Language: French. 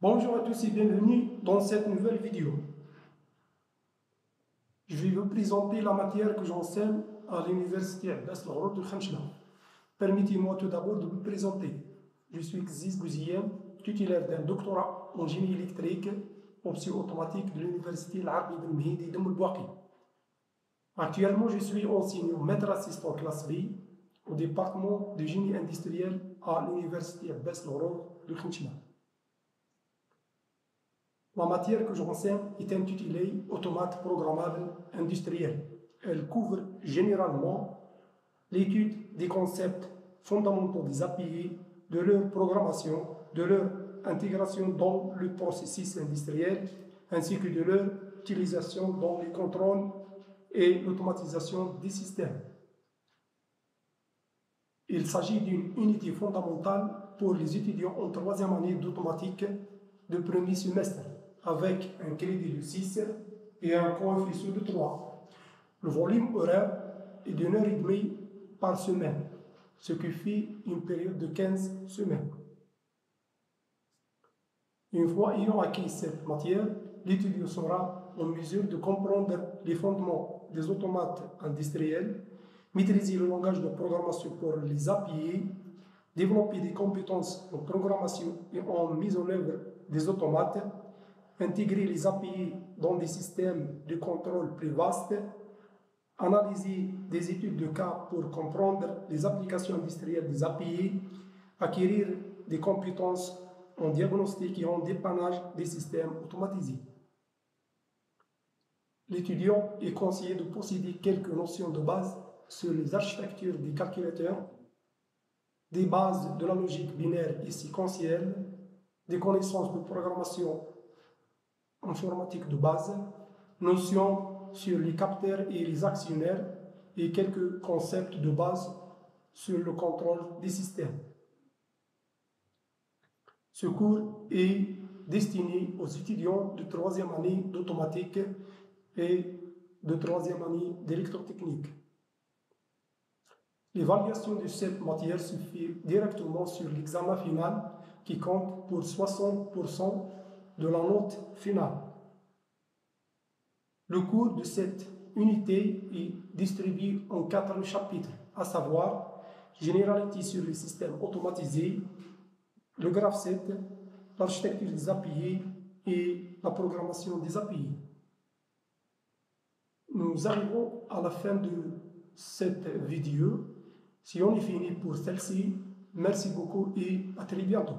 Bonjour à tous et bienvenue dans cette nouvelle vidéo. Je vais vous présenter la matière que j'enseigne à l'université Abbas El-Ghorour de Khanchla. Permettez-moi tout d'abord de vous présenter. Je suis Ziz Bouziyem, titulaire d'un doctorat en génie électrique option automatique de l'université Al-Arabi Ben Mehdi de Moulbouaki. Actuellement, je suis enseignant maître assistant classe B au département de génie industriel à l'université Abbas El-Ghorour de Khanchla. La matière que j'enseigne est intitulée Automate programmable industriel. Elle couvre généralement l'étude des concepts fondamentaux des API, de leur programmation, de leur intégration dans le processus industriel, ainsi que de leur utilisation dans les contrôles et l'automatisation des systèmes. Il s'agit d'une unité fondamentale pour les étudiants en troisième année d'automatique de premier semestre, avec un crédit de 6 et un coefficient de 3. Le volume horaire est d'une heure et demie par semaine, ce qui fait une période de 15 semaines. Une fois ayant acquis cette matière, l'étudiant sera en mesure de comprendre les fondements des automates industriels, maîtriser le langage de programmation pour les API, développer des compétences en programmation et en mise en œuvre des automates, intégrer les API dans des systèmes de contrôle plus vastes, analyser des études de cas pour comprendre les applications industrielles des API, acquérir des compétences en diagnostic et en dépannage des systèmes automatisés. L'étudiant est conseillé de posséder quelques notions de base sur les architectures des calculateurs, des bases de la logique binaire et séquentielle, des connaissances de programmation informatique de base, notions sur les capteurs et les actionnaires et quelques concepts de base sur le contrôle des systèmes. Ce cours est destiné aux étudiants de troisième année d'automatique et de troisième année d'électrotechnique. L'évaluation de cette matière se fait directement sur l'examen final qui compte pour 60% de la note finale. Le cours de cette unité est distribué en 4 chapitres, à savoir généralité sur les systèmes automatisés, le graphe 7, l'architecture des API et la programmation des API. Nous arrivons à la fin de cette vidéo. Si on est fini pour celle-ci, merci beaucoup et à très bientôt.